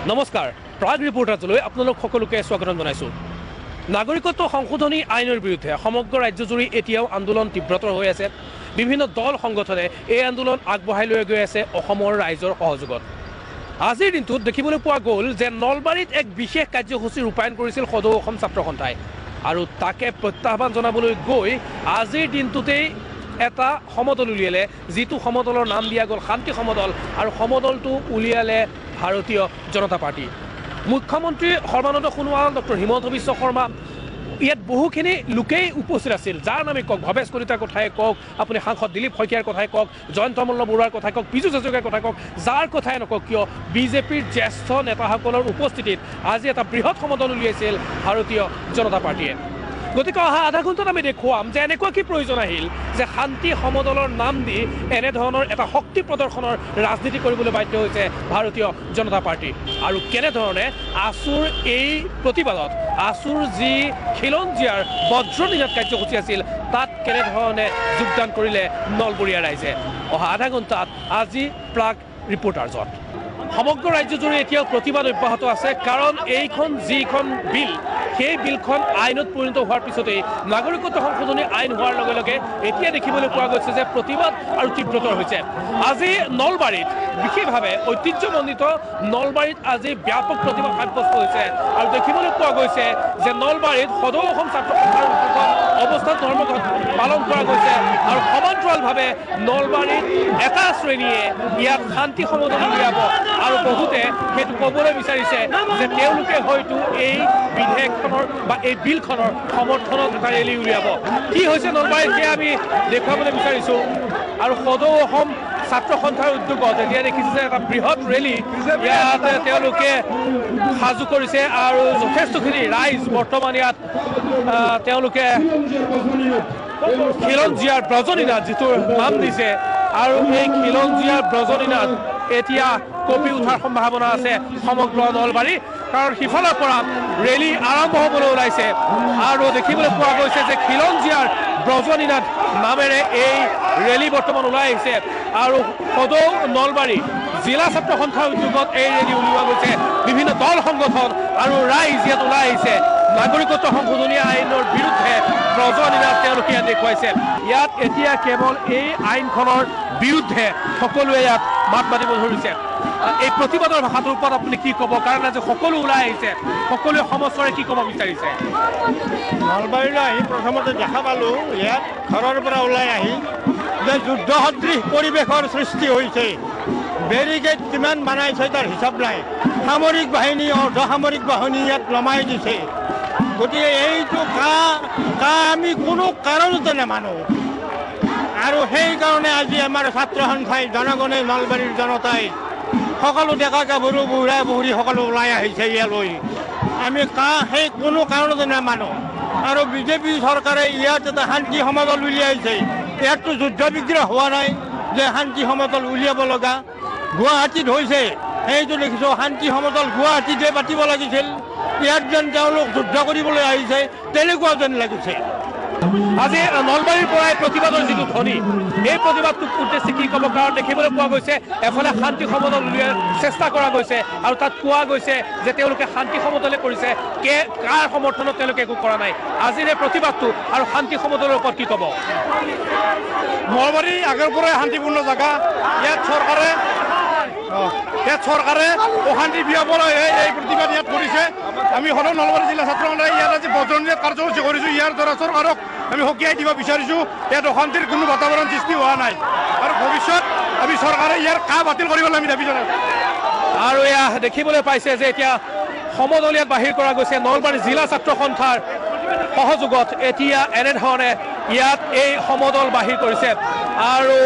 নমস্কাৰ প্ৰাগ ৰিপৰ্টাৰলৈ আপোনালোক সকলোকে স্বাগতম জনাইছোঁ। নাগৰিকত্ব সংশোধনী আইনৰ বিৰুদ্ধে সমগ্ৰ ৰাজ্যজুৰি এতিয়াও আন্দোলন তীব্ৰতৰ হৈ আছে। বিভিন্ন দল সংগঠনে এই আন্দোলন আগবঢ়াই লৈ গৈ আছে অসমৰ ৰাইজৰ সহযোগত। আজিৰ দিনটোত দেখিবলৈ পোৱা গ'ল যে নলবাৰীত এক বিশেষ কাৰ্যসূচী ৰূপায়ণ কৰিছিল সদৌ অসম ছাত্ৰ সন্থাই, আৰু তাকে প্ৰত্যাহ্বান জনাবলৈ গৈ আজিৰ দিনটোতেই এটা সমদল উলিয়ালে, যিটো সমদলৰ নাম দিয়া গ'ল শান্তি সমদল, আৰু সমদলটো উলিয়ালে ভাৰতীয় জনতা পাৰ্টি। মুখ্যমন্ত্ৰী সৰ্বানন্দ সোণোৱাল, ডক্টৰ হিমন্ত বিশ্ব শৰ্মা, ইয়াত বহুখিনি লোকেই উপস্থিত আছিল। যাৰ নামে কওক, ভৱেশ কলিতাৰ কথাই কওক, আপুনি সাংসদ দিলীপ শইকীয়াৰ কথাই কওক, জয়ন্ত মল্ল বৰুৱাৰ কথাই কওক, পীযুষ হাজৰিকাৰ কথাই কওক, যাৰ কথাই নকওক কিয়, বিজেপিৰ জ্যেষ্ঠ নেতাসকলৰ উপস্থিতিত আজি এটা বৃহৎ সমদল উলিয়াইছিল ভাৰতীয় জনতা পাৰ্টিয়ে। গতিকে অহা আধা ঘণ্টাত আমি দেখুৱাম যে এনেকুৱা কি প্ৰয়োজন আহিল যে শান্তি সমদলৰ নাম দি এনেধৰণৰ এটা শক্তি প্ৰদৰ্শনৰ ৰাজনীতি কৰিবলৈ বাধ্য হৈছে ভাৰতীয় জনতা পাৰ্টি, আৰু কেনেধৰণে আছুৰ এই প্ৰতিবাদত, আছুৰ যি খিলঞ্জীয়াৰ বজ্ৰদিনত কাৰ্যসূচী আছিল, তাত কেনেধৰণে যোগদান কৰিলে নলবৰীয়া ৰাইজে। অহা আধা ঘণ্টাত আজি প্ৰাগ ৰিপৰ্টাৰ্ছত। সমগ্ৰ ৰাজ্যজুৰি এতিয়াও প্ৰতিবাদ অব্যাহত আছে, কাৰণ এইখন যিখন বিল, সেই বিলখন আইনত পৰিণত হোৱাৰ পিছতেই নাগৰিকত্ব সংশোধনী আইন হোৱাৰ লগে লগে এতিয়া দেখিবলৈ পোৱা গৈছে যে প্ৰতিবাদ আৰু তীব্ৰতৰ হৈছে। আজি নলবাৰীত বিশেষভাৱে ঐতিহ্যমণ্ডিত নলবাৰীত আজি ব্যাপক প্ৰতিবাদ সাব্যস্ত হৈছে, আৰু দেখিবলৈ পোৱা গৈছে যে নলবাৰীত সদৌ অসম ছাত্ৰ সন্থাৰ উদ্যোগত অৱস্থান ধৰ্মঘট পালন কৰা গৈছে, আৰু সমান্তৰালভাৱে নলবাৰীত এটা শ্ৰেণীয়ে ইয়াত শান্তি সমদল উলিয়াব, আৰু বহুতে সেইটো ক'বলৈ বিচাৰিছে যে তেওঁলোকে হয়তো এই বিধেয়কখনৰ বা এই বিলখনৰ সমৰ্থনত এটা ৰেলী উলিয়াব। কি হৈছে নলবাৰীত সেয়া আমি দেখুৱাবলৈ বিচাৰিছোঁ। আৰু সদৌ অসম ছাত্ৰ সন্থাৰ উদ্যোগত এতিয়া দেখিছে যে এটা বৃহৎ ৰেলী ইয়াত তেওঁলোকে সাজু কৰিছে, আৰু যথেষ্টখিনি ৰাইজ বৰ্তমান ইয়াত তেওঁলোকে খিলঞ্জীয়াৰ ব্ৰজনীনাথ যিটো নাম দিছে, আৰু এই খিলঞ্জীয়াৰ ব্ৰজনীনাথ এতিয়া কঁপি উঠাৰ সম্ভাৱনা আছে সমগ্ৰ নলবাৰী, কাৰণ সিফালৰ পৰা ৰেলী আৰম্ভ হ'বলৈ ওলাইছে, আৰু দেখিবলৈ পোৱা গৈছে যে খিলঞ্জীয়াৰ ব্ৰজনীনাথ নামেৰে এই ৰেলী বৰ্তমান ওলাই আহিছে, আৰু সদৌ নলবাৰী জিলা ছাত্ৰ সন্থাৰ উদ্যোগত এই ৰেলী উলিওৱা গৈছে। বিভিন্ন দল সংগঠন আৰু ৰাইজ ইয়াত ওলাই আহিছে নাগৰিকত্ব সংশোধনী আইনৰ বিৰুদ্ধে ব্ৰজনীনাথ তেওঁলোকে ইয়াত দেখুৱাইছে। ইয়াত এতিয়া কেৱল এই আইনখনৰ বিৰুদ্ধে সকলোৱে ইয়াত মাত মাতিব ধৰিছে। এই প্ৰতিবাদৰ ভাষাটোৰ ওপৰত আপুনি কি ক'ব? কাৰণ আজি সকলো ওলাই আহিছে, সকলোৱে সমস্যাৰে কি ক'ব বিচাৰিছে? নলবাৰীলৈ আহি প্ৰথমতে দেখা পালোঁ ইয়াত ঘৰৰ পৰা ওলাই আহি যে যুদ্ধ সদৃশ পৰিৱেশৰ সৃষ্টি হৈছে। বেৰিকেড কিমান বনাইছে তাৰ হিচাপ নাই, সামৰিক বাহিনী অৰ্ধসামৰিক বাহিনী ইয়াত নমাই দিছে। গতিকে এইটো আমি কোনো কাৰণতে নামানো, আৰু সেইকাৰণে আজি আমাৰ ছাত্ৰ সন্থাই, জনগণে, নলবাৰীৰ জনতাই, সকলো ডেকা গাভৰু বুঢ়া বুঢ়ী সকলো ওলাই আহিছে ইয়ালৈ। আমি সেই কোনো কাৰণতে নামানো, আৰু বিজেপি চৰকাৰে ইয়াত এটা শান্তি সমদল উলিয়াইছে। ইয়াততো যুদ্ধ বিগ্ৰহ হোৱা নাই যে শান্তি সমদল উলিয়াব লগা। গুৱাহাটীত হৈছে, সেইটো দেখিছোঁ, শান্তি সমদল গুৱাহাটীতে পাতিব লাগিছিল। ইয়াত যেন তেওঁলোক যুদ্ধ কৰিবলৈ আহিছে তেনেকুৱা যেন লাগিছে। আজি নলবাৰীৰ পৰাই প্ৰতিবাদৰ যিটো ধ্বনি, এই প্ৰতিবাদটোক উদ্দেশ্যে কি ক'ব? কাৰণ দেখিবলৈ পোৱা গৈছে এফালে শান্তি সমদল উলিওৱাৰ চেষ্টা কৰা গৈছে, আৰু তাত কোৱা গৈছে যে তেওঁলোকে শান্তি সমদলে কৰিছে, কাৰ সমৰ্থনত তেওঁলোকে একো কৰা নাই। আজিৰ এই প্ৰতিবাদটো আৰু শান্তি সমদলৰ ওপৰত কি ক'ব? নলবাৰী আগৰ পৰাই শান্তিপূৰ্ণ জেগা। ইয়াত চৰকাৰে অশান্তি বিয়পাবলৈ এই প্ৰতিবাদ ইয়াত কৰিছে। আমি সদৌ নলবাৰী জিলা ছাত্ৰ সন্থাই ইয়াত আজি বজ্ৰদিনত কাৰ্যসূচী কৰিছোঁ। ইয়াৰ দ্বাৰা চৰকাৰক আমি সকীয়াই দিব বিচাৰিছোঁ। ইয়াত অশান্তিৰ কোনো বাতাবৰণ সৃষ্টি হোৱা নাই, আৰু ভৱিষ্যত আমি চৰকাৰে ইয়াৰ বাতিল কৰিবলৈ আমি দাবী জনাইছোঁ। আৰু এয়া দেখিবলৈ পাইছে যে এতিয়া সমদল ইয়াত বাহিৰ কৰা গৈছে নলবাৰী জিলা ছাত্ৰ সন্থাৰ সহযোগত। এতিয়া এনেধৰণে ইয়াত এই সমদল বাহিৰ কৰিছে, আৰু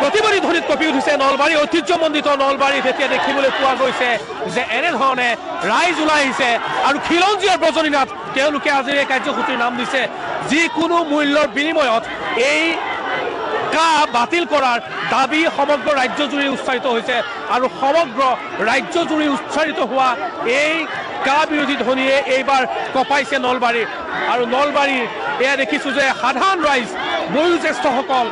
প্ৰতিবাদী ধ্বনিত কঁপি উঠিছে নলবাৰী, ঐতিহ্যমণ্ডিত নলবাৰীত। এতিয়া দেখিবলৈ পোৱা গৈছে যে এনেধৰণে ৰাইজ ওলাই আহিছে, আৰু খিলঞ্জীয়াৰ ব্ৰজনীনাথ তেওঁলোকে আজিৰ এই কাৰ্যসূচীৰ নাম দিছে। যিকোনো মূল্যৰ বিনিময়ত এই বাতিল কৰাৰ দাবী সমগ্ৰ ৰাজ্যজুৰি উচ্চাৰিত হৈছে, আৰু সমগ্ৰ ৰাজ্যজুৰি উচ্চাৰিত হোৱা এই বিৰোধী ধ্বনিয়ে এইবাৰ কঁপাইছে নলবাৰী। আৰু নলবাৰীৰ এয়া দেখিছোঁ যে সাধাৰণ ৰাইজ, বয়োজ্যেষ্ঠসকল,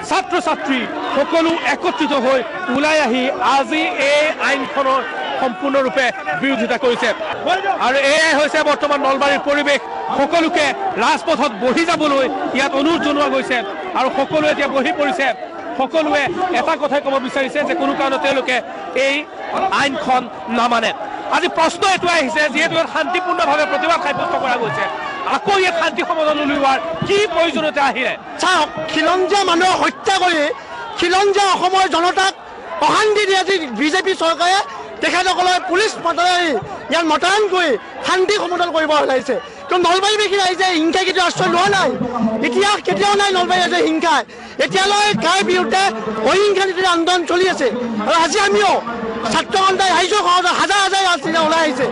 ছাত্ৰ ছাত্ৰী সকলো একত্ৰিত হৈ ওলাই আহি আজি এই আইনখনৰ সম্পূৰ্ণৰূপে বিৰোধিতা কৰিছে আৰু এয়াই হৈছে বৰ্তমান নলবাৰীৰ পৰিৱেশ সকলোকে ৰাজপথত বহি যাবলৈ ইয়াত অনুৰোধ জনোৱা গৈছে আৰু সকলোৱে এতিয়া বহি পৰিছে সকলোৱে এটা কথাই ক'ব বিচাৰিছে যে কোনো কাৰণত তেওঁলোকে এই আইনখন নামানে আজি প্ৰশ্ন এইটো আহিছে যিহেতু ইয়াত শান্তিপূৰ্ণভাৱে প্ৰতিবাদ সাব্যস্ত কৰা গৈছে আকৌ ইয়াত শান্তি সমাধান উলিওৱাৰ কি প্ৰয়োজনীয়তা আহিলে চাওক খিলঞ্জীয়া মানুহক হত্যা কৰি খিলঞ্জীয়া অসমৰ জনতাক অশান্তি দিয়ে আজি বিজেপি চৰকাৰে তেখেতসকলৰ পুলিচ ইয়াত মতায়ন কৰি শান্তি সমদল কৰিব ওলাইছে কিন্তু নলবাৰীবাসী ৰাইজে হিংসাই কেতিয়াও আশ্ৰয় লোৱা নাই এতিয়া কেতিয়াও নাই নলবাৰী ৰাইজে হিংসাই এতিয়ালৈ কাৰ বিৰুদ্ধে অহিংসা নীতিৰ আন্দোলন চলি আছে আৰু আজি আমিও ছাত্ৰ সন্থাই ৰাইজৰ সহযোগ হাজাৰ হাজাৰ ওলাই আহিছে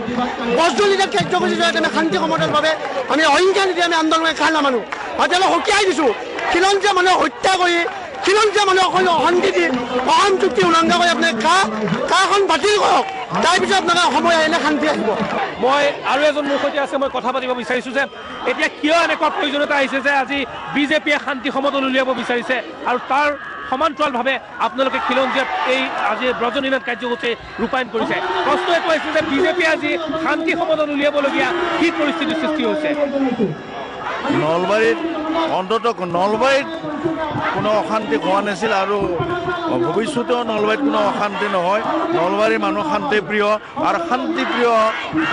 10 জুন লীগত কাৰ্যসূচী জৰিয়তে আমি শান্তি সমদলৰ বাবে আমি অহিংসা নীতি আমি আন্দোলন কাৰ নামানো আৰু তেওঁলোকক সকীয়াই দিছোঁ খিলঞ্জীয়া মানুহক হত্যা কৰি খিলঞ্জীয়া মানুহক অশান্তি দি অসম চুক্তি উলংঘা কৰি আপোনাক কাখন বাতিল কৰক তাৰপিছত আপোনালোকে সময় আহিলে শান্তি আহিব মই আৰু এজন মোৰ সৈতে আছে মই কথা পাতিব বিচাৰিছোঁ যে এতিয়া কিয় এনেকুৱা প্ৰয়োজনীয়তা আহিছে যে আজি বিজেপিয়ে শান্তি সমদল উলিয়াব বিচাৰিছে আৰু তাৰ সমান্তৰালভাৱে আপোনালোকে খিলঞ্জীয়াত এই আজি ব্ৰজনীনাথ কাৰ্যসূচী ৰূপায়ণ কৰিছে প্ৰশ্ন এইটো আহিছে যে বিজেপিয়ে আজি শান্তি সমদল উলিয়াবলগীয়া কি পৰিস্থিতিৰ সৃষ্টি হৈছে নলবাৰীত অন্ততঃ নলবাৰীত কোনো অশান্তি হোৱা নাছিল আৰু ভৱিষ্যতেও নলবাৰীত কোনো অশান্তি নহয় নলবাৰীৰ মানুহ শান্তিপ্ৰিয় আৰু শান্তিপ্ৰিয়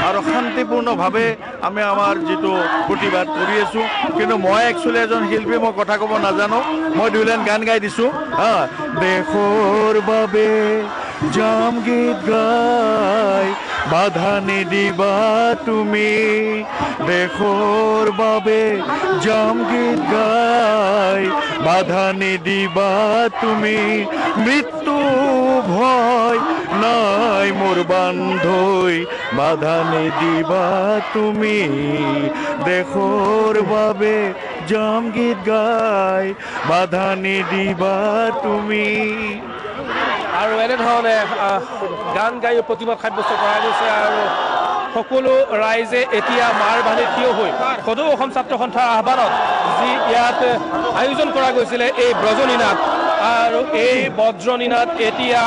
আৰু শান্তিপূৰ্ণভাৱে আমি আমাৰ যিটো প্ৰতিবাদ কৰি আছোঁ কিন্তু মই একচুৱেলি এজন শিল্পী মই কথা ক'ব নাজানো মই 2 লাইন গান গাই দিছোঁ দেশৰ বাবে যাম গীত গাই বাধা নিদিবা তুমি দেশৰ বাবে যাম গীত গাই বাধা নিদিবা তুমি মৃত্যু ভয় নাই মোৰ বান্ধৈ বাধা নিদিবা তুমি দেশৰ বাবে যাম গীত গাই বাধা নিদিবা তুমি আৰু এনেধৰণে গান গাই প্ৰতিবাদ সাব্যস্ত কৰা গৈছে আৰু সকলো ৰাইজে এতিয়া মাৰ বান্ধি থিয় হৈ সদৌ অসম ছাত্ৰ সন্থাৰ আহ্বানত যি ইয়াত আয়োজন কৰা গৈছিলে এই ব্ৰজনীনাথ আৰু এই বজ্ৰনীনাথ এতিয়া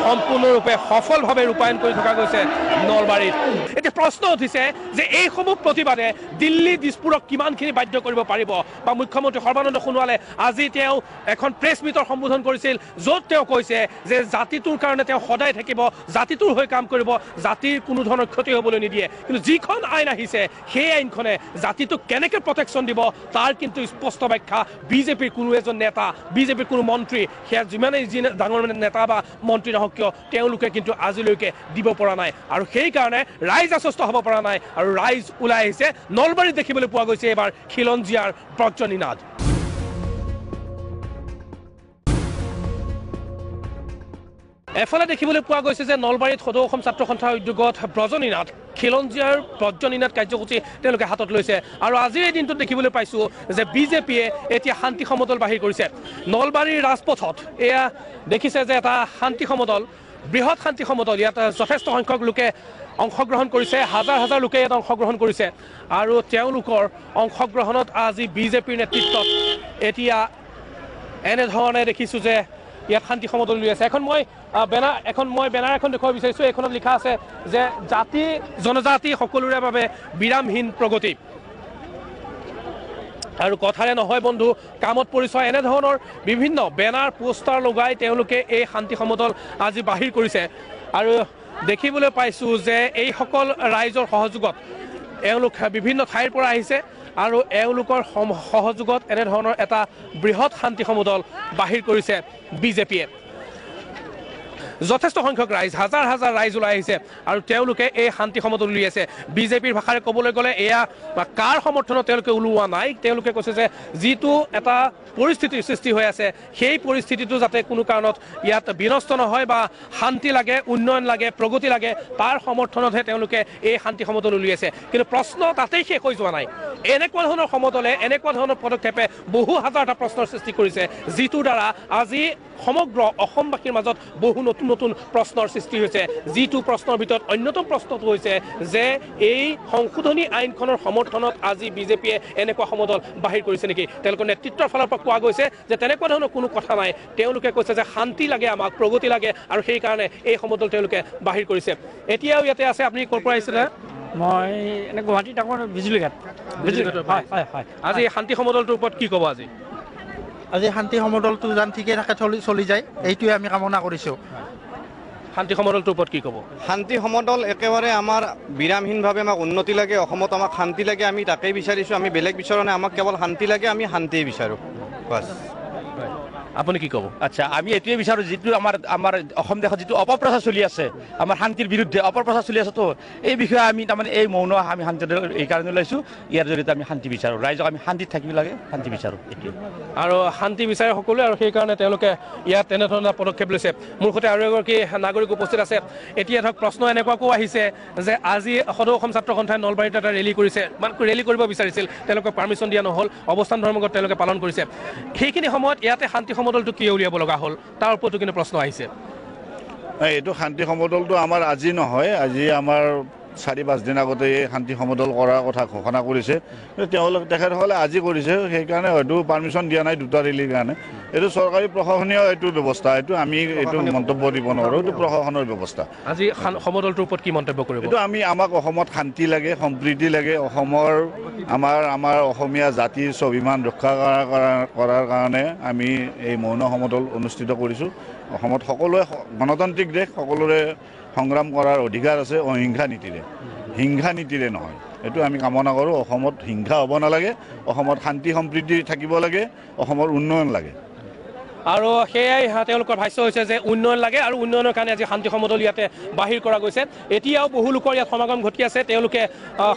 সম্পূৰ্ণৰূপে সফলভাৱে ৰূপায়ণ কৰি থকা গৈছে নলবাৰীত এতিয়া প্ৰশ্ন উঠিছে যে এইসমূহ প্ৰতিবাদে দিল্লী দিছপুৰক কিমানখিনি বাধ্য কৰিব পাৰিব বা মুখ্যমন্ত্ৰী সৰ্বানন্দ সোণোৱালে আজি তেওঁ এখন প্ৰেছ মিটৰ সম্বোধন কৰিছিল য'ত তেওঁ কৈছে যে জাতিটোৰ কাৰণে তেওঁ সদায় থাকিব জাতিটোৰ হৈ কাম কৰিব জাতিৰ কোনো ধৰণৰ ক্ষতি হ'বলৈ নিদিয়ে কিন্তু যিখন আইন আহিছে সেই আইনখনে জাতিটোক কেনেকৈ প্ৰটেকশ্যন দিব তাৰ কিন্তু স্পষ্ট ব্যাখ্যা বিজেপিৰ কোনো এজন নেতা বিজেপিৰ কোনো মন্ত্ৰী সেয়া যিমানেই যি ডাঙৰ নেতা বা মন্ত্ৰী নহওক কিয় তেওঁলোকে কিন্তু আজিলৈকে দিব পৰা নাই আৰু সেইকাৰণে ৰাইজ আশ্বস্ত হ'ব পৰা নাই আৰু ৰাইজ ওলাই আহিছে নলবাৰীত দেখিবলৈ পোৱা গৈছে এবাৰ খিলঞ্জীয়াৰ ব্ৰজনীনাথ এফালে দেখিবলৈ পোৱা গৈছে যে নলবাৰীত সদৌ অসম ছাত্ৰ সন্থাৰ উদ্যোগত ব্ৰজনীনাথ খিলঞ্জীয়াৰ ব্ৰজনীনাথ কাৰ্যসূচী তেওঁলোকে হাতত লৈছে আৰু আজিৰ এই দিনটোত দেখিবলৈ পাইছোঁ যে বিজেপিয়ে এতিয়া শান্তি সমদল বাহিৰ কৰিছে নলবাৰীৰ ৰাজপথত এয়া দেখিছে যে এটা শান্তি সমদল বৃহৎ শান্তি সমদল ইয়াত যথেষ্ট সংখ্যক লোকে অংশগ্ৰহণ কৰিছে হাজাৰ হাজাৰ লোকে ইয়াত অংশগ্ৰহণ কৰিছে আৰু তেওঁলোকৰ অংশগ্ৰহণত আজি বিজেপিৰ নেতৃত্বত এতিয়া এনেধৰণে দেখিছোঁ যে ইয়াত শান্তি সমদল উলিয়াইছে এখন মই বেনাৰ এখন দেখুৱাব বিচাৰিছোঁ এইখনত লিখা আছে যে জাতি জনজাতি সকলোৰে বাবে বিৰামহীন প্ৰগতি আৰু কথাৰে নহয় বন্ধু কামত পৰিচয় এনেধৰণৰ বিভিন্ন বেনাৰ পোষ্টাৰ লগাই তেওঁলোকে এই শান্তি সমদল আজি বাহিৰ কৰিছে আৰু দেখিবলৈ পাইছোঁ যে এইসকল ৰাইজৰ সহযোগত এওঁলোক বিভিন্ন ঠাইৰ পৰা আহিছে আৰু এওঁলোকৰ সহযোগত এনেধৰণৰ এটা বৃহৎ শান্তি সমদল বাহিৰ কৰিছে বিজেপিয়ে যথেষ্ট সংখ্যক ৰাইজ হাজাৰ হাজাৰ ৰাইজ ওলাই আহিছে আৰু তেওঁলোকে এই শান্তি সমদল উলিয়াইছে বিজেপিৰ ভাষাৰে ক'বলৈ গ'লে এয়া কাৰ সমৰ্থনত তেওঁলোকে ওলোৱা নাই তেওঁলোকে কৈছে যে যিটো এটা পৰিস্থিতিৰ সৃষ্টি হৈ আছে সেই পৰিস্থিতিটো যাতে কোনো কাৰণত ইয়াত বিনষ্ট নহয় বা শান্তি লাগে উন্নয়ন লাগে প্ৰগতি লাগে তাৰ সমৰ্থনতহে তেওঁলোকে এই শান্তি সমদল উলিয়াইছে কিন্তু প্ৰশ্ন তাতেই শেষ হৈ যোৱা নাই এনেকুৱা ধৰণৰ সমদলে এনেকুৱা ধৰণৰ পদক্ষেপে বহু হাজাৰটা প্ৰশ্নৰ সৃষ্টি কৰিছে যিটোৰ দ্বাৰা আজি সমগ্ৰ অসমবাসীৰ মাজত বহু নতুন নতুন প্ৰশ্নৰ সৃষ্টি হৈছে যিটো প্ৰশ্নৰ ভিতৰত অন্যতম প্ৰশ্নটো হৈছে যে এই সংশোধনী আইনখনৰ সমৰ্থনত আজি বিজেপিয়ে এনেকুৱা সমদল বাহিৰ কৰিছে নেকি তেওঁলোকৰ নেতৃত্বৰ ফালৰ পৰা কোৱা গৈছে যে তেনেকুৱা ধৰণৰ কোনো কথা নাই তেওঁলোকে কৈছে যে শান্তি লাগে আমাক প্ৰগতি লাগে আৰু সেইকাৰণে এই সমদল তেওঁলোকে বাহিৰ কৰিছে এতিয়াও ইয়াতে আছে আপুনি ক'ৰ পৰা আহিছে মই এনে গুৱাহাটী ডাঙৰ বিজুলীঘাট হয় হয় হয় আজি শান্তি সমদলটোৰ ওপৰত কি ক'ব আজি আজি শান্তি সমদলটো যেন ঠিকে থাকে চলি যায় এইটোৱে আমি কামনা কৰিছোঁ শান্তি সমদলটোৰ ওপৰত কি ক'ব শান্তি সমদল একেবাৰে আমাৰ বিৰামহীনভাৱে আমাক উন্নতি লাগে অসমত আমাক শান্তি লাগে আমি তাকেই বিচাৰিছোঁ আমি বেলেগ বিচাৰা নাই আমাক কেৱল শান্তি লাগে আমি শান্তিয়ে বিচাৰোঁ বাছ আপুনি কি ক'ব আচ্ছা আমি এইটোৱে বিচাৰোঁ যিটো আমাৰ অসম দেশত যিটো অপপ্ৰচাৰ চলি আছে আমাৰ শান্তিৰ বিৰুদ্ধে অপপ্ৰচাৰ চলি আছে তো এই বিষয়ে আমি তাৰমানে এই মৌন আমি শান্তি এই কাৰণে ওলাইছোঁ ইয়াৰ জৰিয়তে আমি শান্তি বিচাৰোঁ ৰাইজক আমি শান্তিত থাকিব লাগে শান্তি বিচাৰোঁ এইটোৱে আৰু শান্তি বিচাৰে সকলোৱে আৰু সেইকাৰণে তেওঁলোকে ইয়াত তেনেধৰণৰ পদক্ষেপ লৈছে মোৰ সৈতে আৰু এগৰাকী নাগৰিক উপস্থিত আছে এতিয়া ধৰক প্ৰশ্ন এনেকুৱাকো আহিছে যে আজি সদৌ অসম ছাত্ৰ সন্থাই নলবাৰীত এটা ৰেলী কৰিছে মানে ৰেলী কৰিব বিচাৰিছিল তেওঁলোকক পাৰ্মিশ্যন দিয়া নহ'ল অৱস্থান ধৰ্মঘট তেওঁলোকে পালন কৰিছে সেইখিনি সময়ত ইয়াতে শান্তি সমদলটো কিয় উলিয়াব লগা হ'ল তাৰ ওপৰতো কিন্তু প্ৰশ্ন আহিছে এইটো শান্তি সমদলটো আমাৰ আজি নহয় আজি আমাৰ 4-5 দিন আগতে এই শান্তি সমদল কৰাৰ কথা ঘোষণা কৰিছে তেখেতসকলে আজি কৰিছে সেইকাৰণে হয়তো পাৰ্মিশ্যন দিয়া নাই দুটা ৰেলীৰ কাৰণে এইটো চৰকাৰী প্ৰশাসনীয় এইটো ব্যৱস্থা এইটো আমি এইটো মন্তব্য দিব নোৱাৰোঁ এইটো প্ৰশাসনৰ ব্যৱস্থা আজি সমদলটোৰ ওপৰত কি মন্তব্য কৰিব এইটো আমাক অসমত শান্তি লাগে সম্প্ৰীতি লাগে অসমৰ আমাৰ অসমীয়া জাতিৰ স্বাভিমান ৰক্ষা কৰাৰ কাৰণে আমি এই মৌন সমদল অনুষ্ঠিত কৰিছোঁ অসমত সকলোৱে গণতান্ত্ৰিক দেশ সকলোৰে সংগ্ৰাম কৰাৰ অধিকাৰ আছে অহিংসা নীতিৰে হিংসা নীতিৰে নহয় এইটো আমি কামনা কৰোঁ অসমত হিংসা হ'ব নালাগে অসমত শান্তি সম্প্ৰীতি থাকিব লাগে অসমৰ উন্নয়ন লাগে আৰু সেয়াই তেওঁলোকৰ ভাষ্য হৈছে যে উন্নয়ন লাগে আৰু উন্নয়নৰ কাৰণে আজি শান্তি সমদল ইয়াতে বাহিৰ কৰা গৈছে এতিয়াও বহু লোকৰ ইয়াত সমাগম ঘটি আছে তেওঁলোকে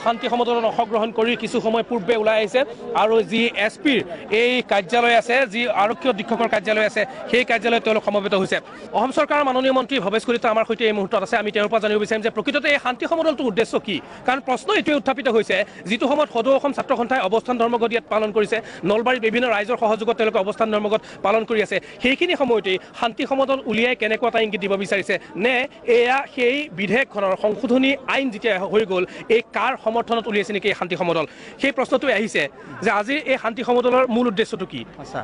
শান্তি সমদলত অংশগ্ৰহণ কৰি কিছু সময় পূৰ্বে ওলাই আহিছে আৰু যি এছপিৰ এই কাৰ্যালয় আছে যি আৰক্ষী অধীক্ষকৰ কাৰ্যালয় আছে সেই কাৰ্যালয়ত তেওঁলোক সমবেত হৈছে অসম চৰকাৰৰ মাননীয় মন্ত্ৰী ভৱেশ কলিতা আমাৰ সৈতে এই মুহূৰ্তত আছে আমি তেওঁৰ পৰা জানিব বিচাৰিম যে প্ৰকৃততে এই শান্তি সমদলটোৰ উদ্দেশ্য কি কাৰণ প্ৰশ্ন এইটোৱে উত্থাপিত হৈছে যিটো সময়ত সদৌ অসম ছাত্ৰ সন্থাই অৱস্থান ধৰ্মঘট ইয়াত পালন কৰিছে নলবাৰীত বিভিন্ন ৰাইজৰ সহযোগত তেওঁলোকে অৱস্থান ধৰ্মঘট পালন কৰি আছে সেইখিনি সময়তেই শান্তি সমদল উলিয়াই কেনেকুৱা এটা ইংগিত দিব বিচাৰিছে নে এয়া সেই বিধেয়কখনৰ সংশোধনী আইন যেতিয়া হৈ গ'ল এই কাৰ সমৰ্থনত উলিয়াইছে নেকি এই শান্তি সমদল সেই প্ৰশ্নটো আহিছে যে আজিৰ এই শান্তি সমদলৰ মূল উদ্দেশ্যটো কি আচ্ছা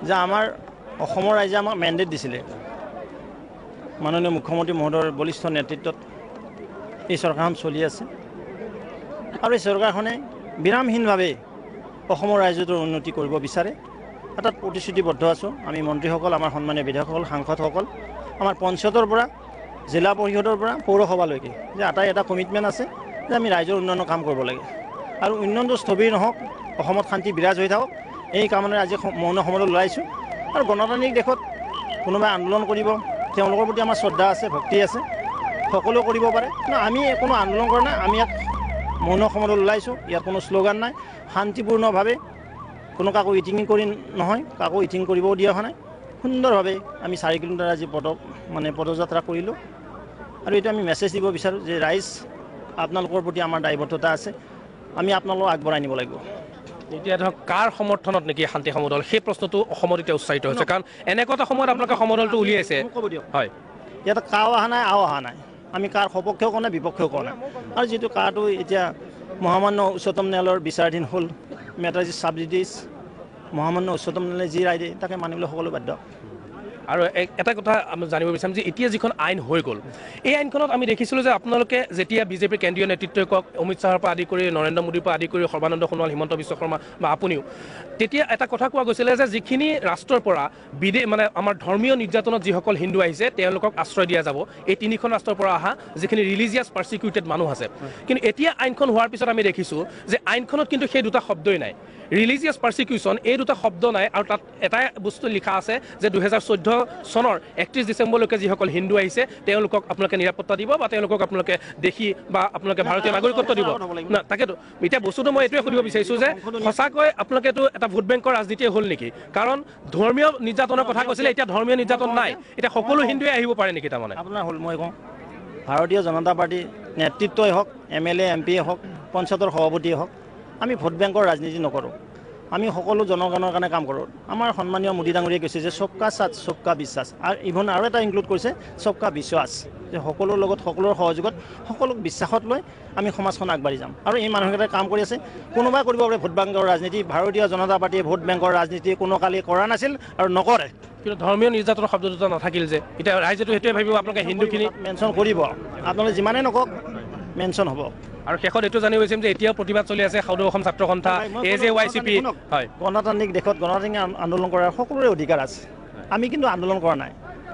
যে আমাৰ অসমৰ ৰাইজে আমাক মেণ্ডেট দিছিলে মাননীয় মুখ্যমন্ত্ৰী মহোদয়ৰ বলিষ্ঠ নেতৃত্বত এই চৰকাৰখন চলি আছে আৰু এই চৰকাৰখনে বিৰামহীনভাৱে অসমৰ ৰাইজৰ উন্নতি কৰিব বিচাৰে তাত প্ৰতিশ্ৰুতিবদ্ধ আছোঁ আমি মন্ত্ৰীসকল আমাৰ সন্মানীয় বিধায়কসকল সাংসদসকল আমাৰ পঞ্চায়তৰ পৰা জিলা পৰিষদৰ পৰা পৌৰসভালৈকে যে আটাই এটা কমিটমেণ্ট আছে যে আমি ৰাইজৰ উন্নয়নৰ কাম কৰিব লাগে আৰু উন্নয়নটো স্থবিৰ নহওক অসমত শান্তি বিৰাজ হৈ থাকক এই কামৰে আজি মৌন সমদল ওলাইছোঁ আৰু গণতান্ত্ৰিক দেশত কোনোবাই আন্দোলন কৰিব তেওঁলোকৰ প্ৰতি আমাৰ শ্ৰদ্ধা আছে ভক্তি আছে সকলোৱে কৰিব পাৰে কিন্তু আমি কোনো আন্দোলন কৰা নাই আমি ইয়াত মৌন সমদল ওলাইছোঁ ইয়াত কোনো শ্লোগান নাই শান্তিপূৰ্ণভাৱে কোনো কাকো ইটিং কৰি নহয় কাকো ইটিং কৰিবও দিয়া হোৱা নাই সুন্দৰভাৱে আমি 4 কিলোমিটাৰ আজি পদযাত্ৰা কৰিলোঁ আৰু এইটো আমি মেছেজ দিব বিচাৰোঁ যে ৰাইজ আপোনালোকৰ প্ৰতি আমাৰ দায়বদ্ধতা আছে আমি আপোনালোকক আগবঢ়াই নিব লাগিব এতিয়া ধৰক কাৰ সমৰ্থনত নেকি শান্তি সমদল সেই প্ৰশ্নটো অসমত এতিয়া উচ্চাৰিত হৈছে কাৰণ এনেকুৱা এটা সময়ত আপোনালোকে সমদলটো উলিয়াইছে ক'ব দিয়ক হয় ইয়াত কাও অহা নাই আও অহা নাই আমি কাৰ সপক্ষেও কোৱা নাই বিপক্ষেও কোৱা নাই আৰু যিটো কাৰটো এতিয়া মহামান্য উচ্চতম ন্যায়ালয়ৰ বিচাৰাধীন হ'ল মেটাৰ চাব জাষ্টিছ মহামান্য উচ্চতম ন্যায়ালয়ে যি ৰায় দিয়ে তাকে মানিবলৈ সকলো বাধ্য আৰু এটা কথা আমি জানিব বিচাৰিম যে এতিয়া যিখন আইন হৈ গ'ল এই আইনখনত আমি দেখিছিলোঁ যে আপোনালোকে যেতিয়া বিজেপিৰ কেন্দ্ৰীয় নেতৃত্বই কওক অমিত শ্বাহৰ পৰা আদি কৰি নৰেন্দ্ৰ মোদীৰ পৰা আদি কৰি সৰ্বানন্দ সোণোৱাল হিমন্ত বিশ্ব শৰ্মা বা আপুনিও তেতিয়া এটা কথা কোৱা গৈছিলে যে যিখিনি ৰাষ্ট্ৰৰ পৰা মানে আমাৰ ধৰ্মীয় নিৰ্যাতনত যিসকল হিন্দু আহিছে তেওঁলোকক আশ্ৰয় দিয়া যাব এই 3খন ৰাষ্ট্ৰৰ পৰা অহা যিখিনি ৰিলিজিয়াছ পাৰ্চিকিউটেড মানুহ আছে কিন্তু এতিয়া আইনখন হোৱাৰ পিছত আমি দেখিছোঁ যে আইনখনত কিন্তু সেই দুটা শব্দই নাই ৰিলিজিয়াছ পাৰ্চিকিউশ্যন এই দুটা শব্দ নাই আৰু তাত এটাই বস্তু লিখা আছে যে 2014 চনৰ 31 ডিচেম্বৰলৈকে যিসকল হিন্দু আহিছে তেওঁলোকক আপোনালোকে নিৰাপত্তা দিব বা তেওঁলোকক আপোনালোকে দেখি বা আপোনালোকে ভাৰতীয় নাগৰিকত্ব দিব না তাকেতো এতিয়া বস্তুটো মই এইটোৱে সুধিব বিচাৰিছোঁ যে সঁচাকৈ আপোনালোকেতো এটা ভোট বেংকৰ ৰাজনীতিয়ে হ'ল নেকি কাৰণ ধৰ্মীয় নিৰ্যাতনৰ কথা কৈছিলে এতিয়া ধৰ্মীয় নিৰ্যাতন নাই এতিয়া সকলো হিন্দুৱে আহিব পাৰে নেকি তাৰমানে আপোনাৰ হ'ল মই কওঁ ভাৰতীয় জনতা পাৰ্টীৰ নেতৃত্বই হওক MLA MP হওক পঞ্চায়তৰ সভাপতিয়ে হওক আমি ভোট বেংকৰ ৰাজনীতি নকৰোঁ আমি সকলো জনগণৰ কাৰণে কাম কৰোঁ। আমাৰ সন্মানীয় মোদী ডাঙৰীয়াই কৈছে যে সবকা সাথ সবকা বিশ্বাস, আৰু ইভন আৰু এটা ইনক্লুড কৰিছে সবকা বিশ্বাস, যে সকলোৰ লগত সকলোৰ সহযোগত সকলোক বিশ্বাসত লৈ আমি সমাজখন আগবাঢ়ি যাম। আৰু এই মানুহকেইটাই কাম কৰি আছে। কোনোবাই কৰিব পাৰে ভোট বেংকৰ ৰাজনীতি, ভাৰতীয় জনতা পাৰ্টীয়ে ভোট বেংকৰ ৰাজনীতি কোনো কালি কৰা নাছিল আৰু নকৰে। কিন্তু ধৰ্মীয় নিৰ্যাতনৰ শব্দ দুটা নাথাকিল যে, এতিয়া ৰাইজেতো সেইটোৱে ভাবিব আপোনালোকে হিন্দুখিনি মেনশ্যন কৰিব, আপোনালোকে যিমানেই নকওক মেনশ্যন হ'ব। আৰু শেষত এইটো জানিব বিচাৰিম যে এতিয়াও প্ৰতিবাদ চলি আছে সদৌ অসম ছাত্ৰ সন্থা AJYCP। হয়, গণতান্ত্ৰিক দেশত গণতান্ত্ৰিক আন্দোলন কৰাৰ সকলোৰে অধিকাৰ আছে। আমি কিন্তু আন্দোলন কৰা নাই।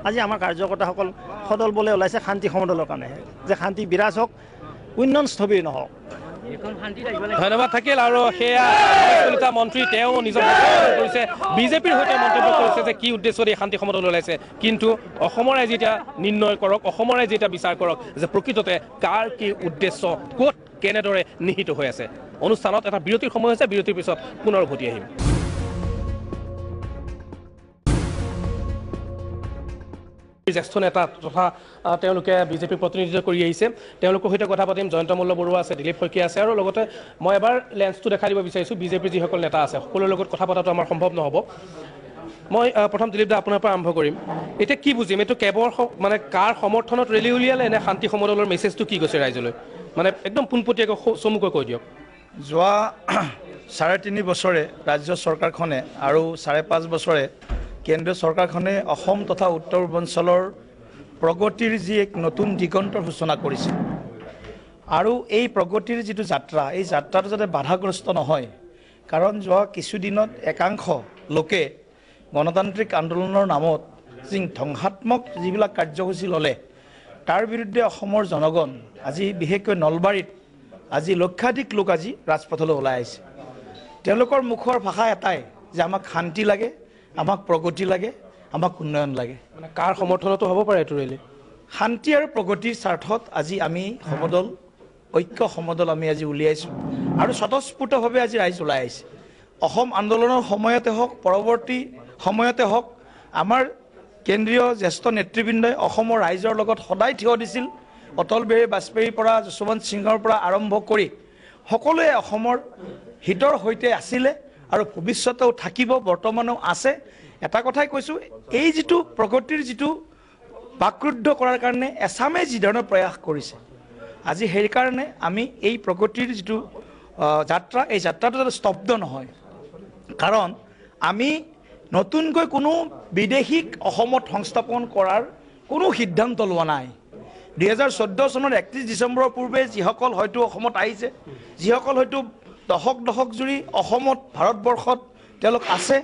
আজি আমাৰ কাৰ্যকৰ্তাসকল সদল বলে ওলাইছে শান্তি সমদলৰ কাৰণে, যে শান্তি বিৰাজ হওক, উন্নয়ন স্থবিৰ নহওক। ধন্যবাদ থাকিল। আৰু সেয়া কলিতা মন্ত্ৰী, তেওঁ নিজৰ কৰিছে বিজেপিৰ সৈতে মন্তব্য কৰিছে যে কি উদ্দেশ্যত এই শান্তি সমদল ওলাইছে, কিন্তু অসমৰ ৰাইজে এতিয়া নিৰ্ণয় কৰক, অসমৰ ৰাইজে এতিয়া বিচাৰ কৰক যে প্ৰকৃততে কাৰ কি উদ্দেশ্য, ক'ত কেনেদৰে নিহিত হৈ আছে। অনুষ্ঠানত এটা বিৰতিৰ সময় হৈছে, বিৰতিৰ পিছত পুনৰ উভতি আহিম। জ্যেষ্ঠ নেতা তথা তেওঁলোকে বিজেপিৰ প্ৰতিনিধিত্ব কৰি আহিছে, তেওঁলোকৰ সৈতে কথা পাতিম। জয়ন্ত মল্ল বৰুৱা আছে, দিলীপ শইকীয়া আছে, আৰু লগতে মই এবাৰ লেন্সটো দেখাই দিব বিচাৰিছোঁ। বিজেপিৰ যিসকল নেতা আছে সকলোৰে লগত কথা পতাটো আমাৰ সম্ভৱ নহ'ব। মই প্ৰথম দিলীপ দা আপোনাৰ পৰা আৰম্ভ কৰিম। এতিয়া কি বুজিম, এইটো কেৱল মানে কাৰ সমৰ্থনত ৰেলী উলিয়ালে নে শান্তি সমদলৰ মেছেজটো কি গৈছে ৰাইজলৈ, মানে একদম পোনপটীয়াকৈ চমুকৈ কৈ দিয়ক। যোৱা 3.5 বছৰে ৰাজ্য চৰকাৰখনে আৰু 5.5 বছৰে কেন্দ্ৰীয় চৰকাৰখনে অসম তথা উত্তৰ পূৰ্বাঞ্চলৰ প্ৰগতিৰ যি এক নতুন দিগন্তৰ সূচনা কৰিছে, আৰু এই প্ৰগতিৰ যিটো যাত্ৰা, এই যাত্ৰাটো যাতে বাধাগ্ৰস্ত নহয়। কাৰণ যোৱা কিছুদিনত একাংশ লোকে গণতান্ত্ৰিক আন্দোলনৰ নামত যি ধ্বংসাত্মক যিবিলাক কাৰ্যসূচী ল'লে, তাৰ বিৰুদ্ধে অসমৰ জনগণ আজি বিশেষকৈ নলবাৰীত আজি লক্ষাধিক লোক আজি ৰাজপথলৈ ওলাই আহিছে। তেওঁলোকৰ মুখৰ ভাষা এটাই যে আমাক শান্তি লাগে, আমাক প্ৰগতি লাগে, আমাক উন্নয়ন লাগে। মানে কাৰ সমৰ্থনতো হ'ব পাৰে এইটো ৰেলী? শান্তি আৰু প্ৰগতিৰ স্বাৰ্থত আজি আমি সমদল, ঐক্য সমদল আমি আজি উলিয়াইছোঁ, আৰু স্বতঃস্ফূৰ্তভাৱে আজি ৰাইজ ওলাই আহিছে। অসম আন্দোলনৰ সময়তে হওক, পৰৱৰ্তী সময়তে হওক, আমাৰ কেন্দ্ৰীয় জ্যেষ্ঠ নেতৃবৃন্দই অসমৰ ৰাইজৰ লগত সদায় থিয় দিছিল। অটল বিহাৰী বাজপেয়ীৰ পৰা যশৱন্ত সিঙৰ পৰা আৰম্ভ কৰি সকলোৱে অসমৰ হিতৰ সৈতে আছিলে আৰু ভৱিষ্যতেও থাকিব, বৰ্তমানেও আছে। এটা কথাই কৈছোঁ, এই যিটো প্ৰগতিৰ যিটো বাকৰুদ্ধ কৰাৰ কাৰণে এছামে যি ধৰণৰ প্ৰয়াস কৰিছে, আজি সেইকাৰণে আমি এই প্ৰগতিৰ যিটো যাত্ৰা, এই যাত্ৰাটো যাতে স্তব্ধ নহয়। কাৰণ আমি নতুনকৈ কোনো বিদেশীক অসমত সংস্থাপন কৰাৰ কোনো সিদ্ধান্ত লোৱা নাই। 2014 চনৰ 31 ডিচেম্বৰৰ পূৰ্বে যিসকল হয়তো অসমত আহিছে, যিসকল হয়তো দশক জুৰি অসমত, ভাৰতবৰ্ষত তেওঁলোক আছে,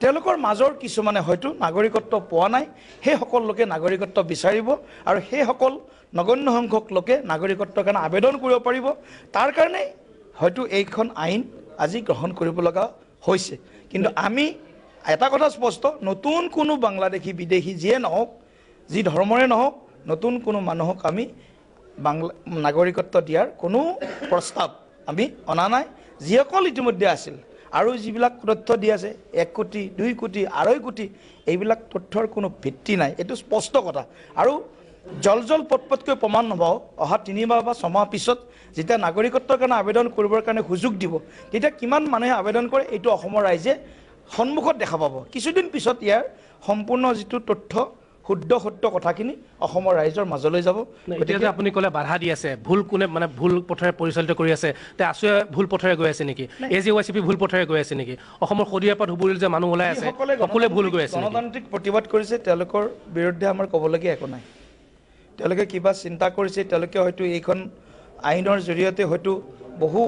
তেওঁলোকৰ মাজৰ কিছুমানে হয়তো নাগৰিকত্ব পোৱা নাই। সেইসকল লোকে নাগৰিকত্ব বিচাৰিব, আৰু সেইসকল নগণ্য সংখ্যক লোকে নাগৰিকত্বৰ কাৰণে আবেদন কৰিব পাৰিব। তাৰ কাৰণে হয়তো এইখন আইন আজি গ্ৰহণ কৰিব লগা হৈছে। কিন্তু আমি এটা কথা স্পষ্ট, নতুন কোনো বাংলাদেশী, বিদেশী যিয়ে নহওক, যি ধৰ্মৰে নহওক, নতুন কোনো মানুহক আমি নাগৰিকত্ব দিয়াৰ কোনো প্ৰস্তাৱ আমি অনা নাই। যিসকল ইতিমধ্যে আছিল আৰু যিবিলাক তথ্য দি আছে 1 কোটি, 2 কোটি, 2.5 কোটি, এইবিলাক তথ্যৰ কোনো ভিত্তি নাই। এইটো স্পষ্ট কথা। আৰু জল পটপটকৈ প্ৰমাণ হ'ব, অহা 3 মাহ বা 6 মাহ পিছত যেতিয়া নাগৰিকত্বৰ কাৰণে আবেদন কৰিবৰ কাৰণে সুযোগ দিব, তেতিয়া কিমান মানুহে আবেদন কৰে এইটো অসমৰ ৰাইজে সন্মুখত দেখা পাব। কিছুদিন পিছত ইয়াৰ সম্পূৰ্ণ যিটো তথ্য, শুদ্ধ সত্য কথাখিনি অসমৰ ৰাইজৰ মাজলৈ যাব। গতিকে আপুনি ক'লে বাধা দি আছে, ভুল কোনে মানে ভুল পথেৰে পৰিচালিত কৰি আছে, তে আছুৱে ভুল পথেৰে গৈ আছে নেকি? AJYCP ভুল পথেৰে গৈ আছে নেকি? অসমৰ শদিয়াৰ পৰা ধুবুৰীলৈ যে মানুহ ওলাই আছে সকলোৱে ভুল গৈ আছে? গণতান্ত্ৰিক প্ৰতিবাদ কৰিছে, তেওঁলোকৰ বিৰুদ্ধে আমাৰ ক'বলগীয়া একো নাই। তেওঁলোকে কিবা চিন্তা কৰিছে, তেওঁলোকে হয়তো এইখন আইনৰ জৰিয়তে হয়তো বহু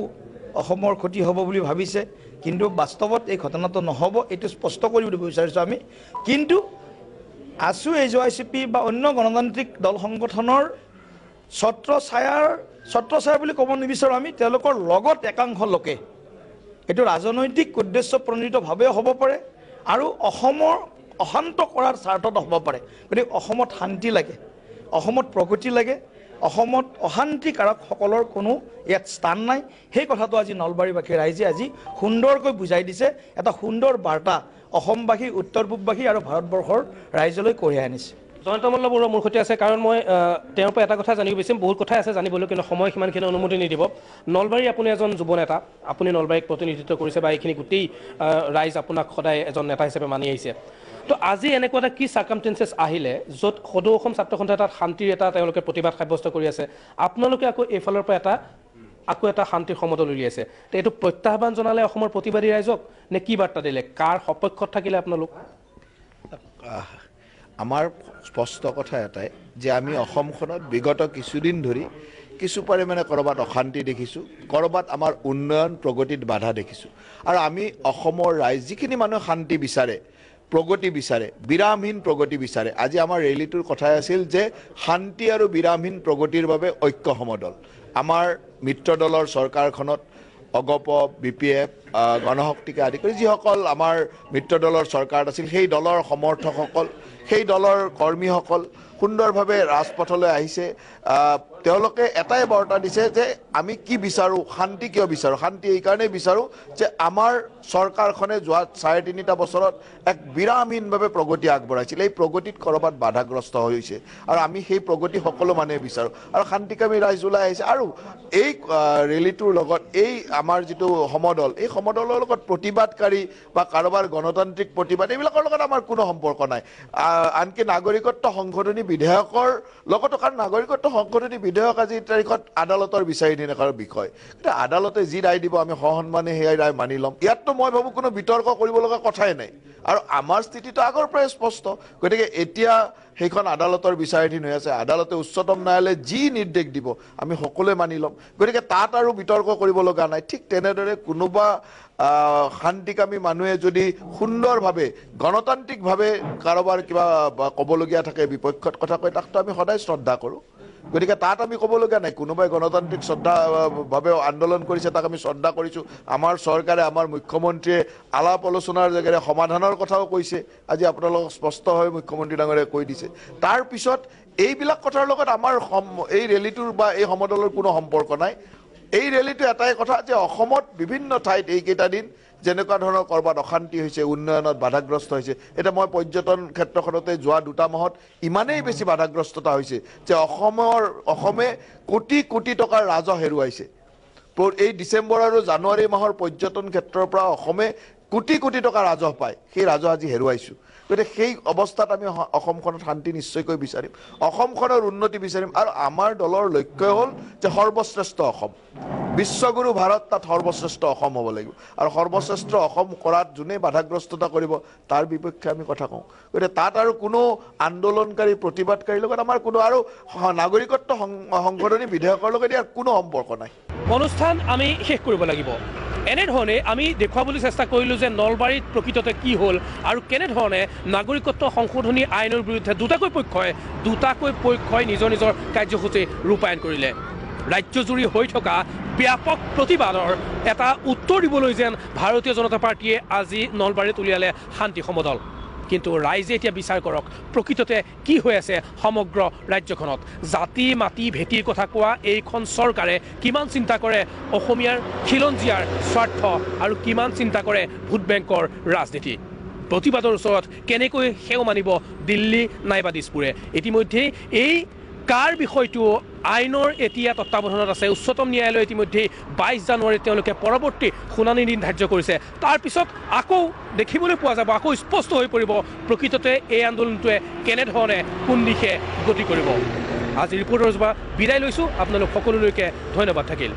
অসমৰ ক্ষতি হ'ব বুলি ভাবিছে, কিন্তু বাস্তৱত এই ঘটনাটো নহ'ব, এইটো স্পষ্ট কৰি দিব বিচাৰিছোঁ আমি। কিন্তু আছু, AJYCP বা অন্য গণতান্ত্ৰিক দল সংগঠনৰ ছত্ৰছায়া বুলি ক'ব নিবিচাৰোঁ আমি। তেওঁলোকৰ লগত একাংশ লোকে এইটো ৰাজনৈতিক উদ্দেশ্য প্ৰণোদিতভাৱেও হ'ব পাৰে, আৰু অসমৰ অশান্ত কৰাৰ স্বাৰ্থত হ'ব পাৰে। গতিকে অসমত শান্তি লাগে, অসমত প্ৰগতি লাগে, অসমত অশান্তিকাৰকসকলৰ কোনো ইয়াত স্থান নাই। সেই কথাটো আজি নলবাৰীবাসী ৰাইজে আজি সুন্দৰকৈ বুজাই দিছে। এটা সুন্দৰ বাৰ্তা অসমবাসী, উত্তৰ পূববাসী আৰু ভাৰতবৰ্ষৰ ৰাইজলৈ কঢ়িয়াই আনিছে। জয়ন্ত মল্ল বৰুৱা মোৰ সৈতে আছে কাৰণ মই তেওঁৰ পৰা এটা কথা জানিব বিচাৰিম বহুত কথাই আছে জানিবলৈ কিন্তু সময় সিমানখিনি অনুমতি নিদিব নলবাৰী আপুনি এজন যুৱ নেতা আপুনি নলবাৰীক প্ৰতিনিধিত্ব কৰিছে বা এইখিনি গোটেই ৰাইজ আপোনাক সদায় এজন নেতা হিচাপে মানি আহিছে তো আজি এনেকুৱা এটা কি চাৰ্কামষ্টেঞ্চেছ আহিলে য'ত সদৌ অসম ছাত্ৰ সন্থাই তাত শান্তিৰ এটা তেওঁলোকে প্ৰতিবাদ সাব্যস্ত কৰি আছে আপোনালোকে আকৌ এইফালৰ পৰা আকৌ এটা শান্তিৰ সমদল উলিয়াইছে তো এইটো প্ৰত্যাহ্বান জনালে অসমৰ প্ৰতিবাদী ৰাইজক নে কি বাৰ্তা দিলে কাৰ সপক্ষত থাকিলে আপোনালোক আমাৰ স্পষ্ট কথা এটাই যে আমি অসমখনত বিগত কিছুদিন ধৰি কিছু পৰিমাণে ক'ৰবাত অশান্তি দেখিছোঁ ক'ৰবাত আমাৰ উন্নয়ন প্ৰগতিত বাধা দেখিছোঁ আৰু আমি অসমৰ ৰাইজ যিখিনি মানুহে শান্তি বিচাৰে প্ৰগতি বিচাৰে বিৰামহীন প্ৰগতি বিচাৰে আজি আমাৰ ৰেলীটোৰ কথাই আছিল যে শান্তি আৰু বিৰামহীন প্ৰগতিৰ বাবে ঐক্য সমদল আমাৰ মিত্ৰ দলৰ চৰকাৰখনত অগপ BPF গণশক্তিকে আদি কৰি যিসকল আমাৰ মিত্ৰ দলৰ চৰকাৰত আছিল সেই দলৰ সমৰ্থকসকল সেই দলৰ কৰ্মীসকল সুন্দৰভাৱে ৰাজপথলৈ আহিছে তেওঁলোকে এটাই বাৰ্তা দিছে যে আমি কি বিচাৰোঁ শান্তি কিয় বিচাৰোঁ শান্তি এইকাৰণেই বিচাৰোঁ যে আমাৰ চৰকাৰখনে যোৱা 3.5 বছৰত এক বিৰামহীনভাৱে প্ৰগতি আগবঢ়াইছিল এই প্ৰগতিত ক'ৰবাত বাধাগ্ৰস্ত হৈছে আৰু আমি সেই প্ৰগতি সকলো মানুহে বিচাৰোঁ আৰু শান্তিকামী ৰাইজ ওলাই আহিছে আৰু এই ৰেলীটোৰ লগত এই আমাৰ যিটো সমদল এই সমদলৰ লগত প্ৰতিবাদকাৰী বা কাৰোবাৰ গণতান্ত্ৰিক প্ৰতিবাদ এইবিলাকৰ লগত আমাৰ কোনো সম্পৰ্ক নাই আনকি নাগৰিকত্ব সংশোধনী বিধেয়কৰ লগতো কাৰণ নাগৰিকত্ব সংশোধনী বিধেয়ক আজিৰ তাৰিখত আদালতৰ বিচাৰাধীনৰ বিষয় কিন্তু আদালতে যি ৰায় দিব আমি সসন্মানে সেই ৰায় মানি ল'ম ইয়াততো মই ভাবোঁ কোনো বিতৰ্ক কৰিব লগা কথাই নাই আৰু আমাৰ স্থিতিটো আগৰ পৰাই স্পষ্ট গতিকে এতিয়া সেইখন আদালতৰ বিচাৰাধীন হৈ আছে আদালতে উচ্চতম ন্যায়ালয়ে যি নিৰ্দেশ দিব আমি সকলোৱে মানি ল'ম গতিকে তাত আৰু বিতৰ্ক কৰিব লগা নাই ঠিক তেনেদৰে কোনোবা শান্তিকামী মানুহে যদি সুন্দৰভাৱে গণতান্ত্ৰিকভাৱে কাৰোবাৰ কিবা ক'বলগীয়া থাকে বিপক্ষত কথা কয় তাকতো আমি সদায় শ্ৰদ্ধা কৰোঁ গতিকে তাত আমি ক'বলগীয়া নাই কোনোবাই গণতান্ত্ৰিক শ্ৰদ্ধাভাৱে আন্দোলন কৰিছে তাক আমি শ্ৰদ্ধা কৰিছোঁ আমাৰ চৰকাৰে আমাৰ মুখ্যমন্ত্ৰীয়ে আলাপ আলোচনাৰ জেগাৰে সমাধানৰ কথাও কৈছে আজি আপোনালোকক স্পষ্টভাৱে মুখ্যমন্ত্ৰী ডাঙৰীয়াই কৈ দিছে তাৰপিছত এইবিলাক কথাৰ লগত আমাৰ এই ৰেলীটোৰ বা এই সমদলৰ কোনো সম্পৰ্ক নাই এই ৰেলীটো এটাই কথা যে অসমত বিভিন্ন ঠাইত এইকেইটা দিন যেনেকুৱা ধৰণৰ ক'ৰবাত অশান্তি হৈছে উন্নয়নত বাধাগ্ৰস্ত হৈছে এতিয়া মই পৰ্যটন ক্ষেত্ৰখনতে যোৱা 2 মাহত ইমানেই বেছি বাধাগ্ৰস্ততা হৈছে যে অসমে কোটি কোটি টকাৰ ৰাজহ হেৰুৱাইছে এই ডিচেম্বৰ আৰু জানুৱাৰী মাহৰ পৰ্যটন ক্ষেত্ৰৰ পৰা অসমে কোটি কোটি টকা ৰাজহ পায় সেই ৰাজহ আজি হেৰুৱাইছোঁ গতিকে সেই অৱস্থাত আমি অসমখনত শান্তি নিশ্চয়কৈ বিচাৰিম অসমখনৰ উন্নতি বিচাৰিম আৰু আমাৰ দলৰ লক্ষ্য হ'ল যে সৰ্বশ্ৰেষ্ঠ অসম বিশ্বগুৰু ভাৰত তাত সৰ্বশ্ৰেষ্ঠ অসম হ'ব লাগিব আৰু সৰ্বশ্ৰেষ্ঠ অসম কৰাত যোনে বাধাগ্ৰস্ততা কৰিব তাৰ বিপক্ষে আমি কথা কওঁ গতিকে তাত আৰু কোনো আন্দোলনকাৰী প্ৰতিবাদকাৰীৰ লগত আমাৰ কোনো আৰু নাগৰিকত্ব সংশোধনী বিধেয়কৰ লগত ইয়াৰ কোনো সম্পৰ্ক নাই অনুষ্ঠান আমি শেষ কৰিব লাগিব এনেধৰণে আমি দেখুৱাবলৈ চেষ্টা কৰিলোঁ যে নলবাৰীত প্ৰকৃততে কি হ'ল আৰু কেনেধৰণে নাগৰিকত্ব সংশোধনী আইনৰ বিৰুদ্ধে দুটাকৈ পক্ষই নিজৰ নিজৰ কাৰ্যসূচী ৰূপায়ণ কৰিলে ৰাজ্যজুৰি হৈ থকা ব্যাপক প্ৰতিবাদৰ এটা উত্তৰ দিবলৈ যেন ভাৰতীয় জনতা পাৰ্টীয়ে আজি নলবাৰীত উলিয়ালে শান্তি সমদল কিন্তু ৰাইজে এতিয়া বিচাৰ কৰক প্ৰকৃততে কি হৈ আছে সমগ্ৰ ৰাজ্যখনত জাতি মাটি ভেটিৰ কথা কোৱা এইখন চৰকাৰে কিমান চিন্তা কৰে অসমীয়াৰ খিলঞ্জীয়াৰ স্বাৰ্থ আৰু কিমান চিন্তা কৰে ভোট বেংকৰ ৰাজনীতি প্ৰতিবাদৰ ওচৰত কেনেকৈ সেও মানিব দিল্লী নাইবা দিছপুৰে ইতিমধ্যে এই কাৰ বিষয়টো আইনৰ এতিয়া তত্ত্বাৱধানত আছে উচ্চতম ন্যায়ালয়ে ইতিমধ্যে 22 জানুৱাৰীত তেওঁলোকে পৰৱৰ্তী শুনানি দিন ধাৰ্য কৰিছে তাৰপিছত আকৌ দেখিবলৈ পোৱা যাব আকৌ স্পষ্ট হৈ পৰিব প্ৰকৃততে এই আন্দোলনটোৱে কেনেধৰণে কোন দিশে গতি কৰিব আজি ৰিপৰ্টাৰ বিদায় লৈছোঁ আপোনালোক সকলোলৈকে ধন্যবাদ থাকিল